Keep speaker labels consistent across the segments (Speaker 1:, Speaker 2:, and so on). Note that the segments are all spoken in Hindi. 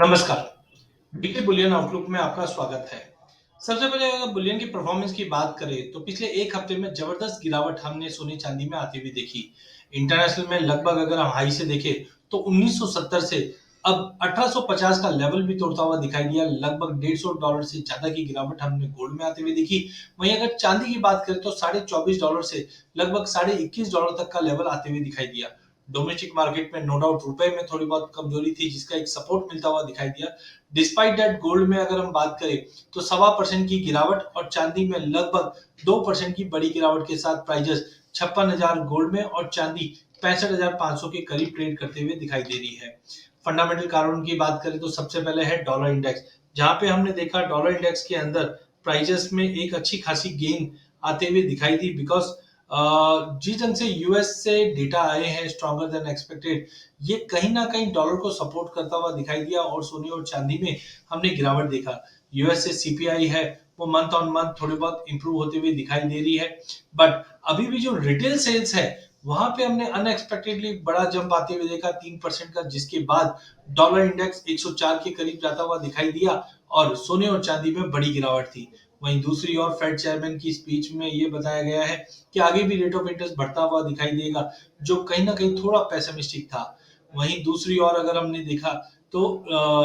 Speaker 1: नमस्कार। वीकली बुलियन आउटलुक में आपका स्वागत है। सबसे पहले अगर बुलियन की परफॉर्मेंस की बात करें तो पिछले एक हफ्ते में जबरदस्त गिरावट हमने सोने चांदी में आती हुई देखी। इंटरनेशनल में लगभग अगर हम हाई से देखें तो 1970 से अब 1850 का लेवल भी तोड़ता हुआ दिखाई दिया। लगभग $150 से ज्यादा की गिरावट हमने गोल्ड में आती हुई देखी। वहीं अगर चांदी की बात करें तो $24.5 से लगभग $21.5 तक का लेवल आते हुए दिखाई दिया। डोमेस्टिक मार्केट में नो डाउट रुपए में थोड़ी बहुत कमजोरी थी जिसका एक सपोर्ट मिलता हुआ दिखाई दिया। डिस्पाइट दैट गोल्ड में अगर हम बात करें तो 1.25% की गिरावट और चांदी में लगभग 2% की बड़ी गिरावट के साथ प्राइजेस 56,000 गोल्ड में और चांदी 65,500 के करीब ट्रेड करते हुए दिखाई दे रही है। फंडामेंटल कारण की बात करें तो सबसे पहले है डॉलर इंडेक्स, जहां पे हमने देखा डॉलर इंडेक्स के अंदर प्राइजेस में एक अच्छी खासी गेन आते हुए दिखाई दी। बिकॉज जिस ढंग से यूएस से डेटा आए हैं स्ट्रॉन्गर देन एक्सपेक्टेड, ये कहीं ना कहीं डॉलर को सपोर्ट करता हुआ दिखाई दिया और सोने और चांदी में हमने गिरावट देखा। यूएस से सीपीआई है वो मंथ ऑन मंथ थोड़ी बहुत इंप्रूव होते हुए दिखाई दे रही है। बट अभी भी जो रिटेल सेल्स है वहां पे हमने अनएक्सपेक्टेडली बड़ा जंप आते हुए देखा 3% का, जिसके बाद डॉलर इंडेक्स 104 के करीब जाता हुआ दिखाई दिया और सोने और चांदी में बड़ी गिरावट थी। वहीं दूसरी ओर फेड चेयरमैन की स्पीच में ये बताया गया है कि आगे भी रेट ऑफ इंटरेस्ट बढ़ता हुआ दिखाई देगा, जो कहीं ना कहीं थोड़ा पेसिमिस्टिक था। वहीं दूसरी ओर अगर हमने देखा तो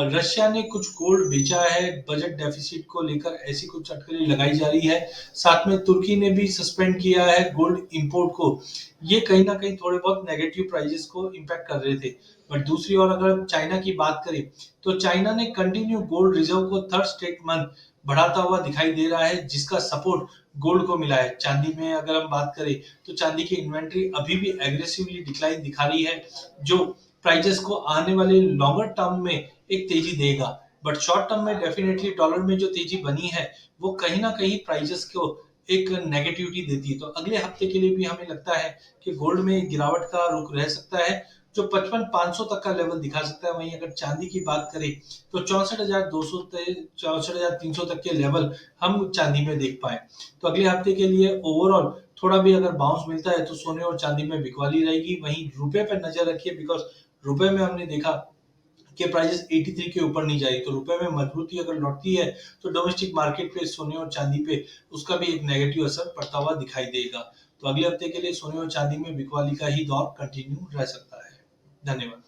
Speaker 1: रशिया ने कुछ गोल्ड बेचा है बजट डेफिसिट को लेकर, ऐसी कुछ अटकलें लगाई जा रही है। साथ में तुर्की ने भी सस्पेंड किया है गोल्ड इंपोर्ट को। ये कहीं ना कहीं थोड़े बहुत नेगेटिव प्राइजेस को इम्पैक्ट कर रहे थे। बट दूसरी ओर अगर हम चाइना की बात करें तो चाइना ने कंटिन्यू गोल्ड रिजर्व को थर्ड स्टेट मंथ बढ़ाता हुआ दिखाई दे रहा है, जिसका सपोर्ट गोल्ड को मिला है। चांदी में अगर हम बात करें तो चांदी की इन्वेंट्री अभी भी एग्रेसिवली डिक्लाइन दिखा रही है, जो प्राइजेस को आने वाले लॉन्गर टर्म में एक तेजी देगा। बट शॉर्ट टर्म में डेफिनेटली डॉलर में जो तेजी बनी है वो कहीं ना कहीं प्राइजेस को एक नेगेटिविटी देती है। तो अगले हफ्ते के लिए भी हमें लगता है कि गोल्ड में गिरावट का रुख रह सकता है, जो 55,500 तक का लेवल दिखा सकता है। वहीं अगर चांदी की बात करें तो 64,200 64,300 तक के लेवल हम चांदी में देख पाए। तो अगले हफ्ते के लिए ओवरऑल थोड़ा भी अगर बाउंस मिलता है तो सोने और चांदी में बिकवाली रहेगी। वहीं रुपए पर नजर रखिए, बिकॉज रुपए में हमने देखा कि प्राइसेस 83 के ऊपर नहीं जाएगी। तो रुपए में मजबूती अगर लौटती है तो डोमेस्टिक मार्केट पे सोने और चांदी पे उसका भी एक नेगेटिव असर पड़ता हुआ दिखाई देगा। तो अगले हफ्ते के लिए सोने और चांदी में बिकवाली का ही दौर कंटिन्यू रह सकता है। धन्यवाद।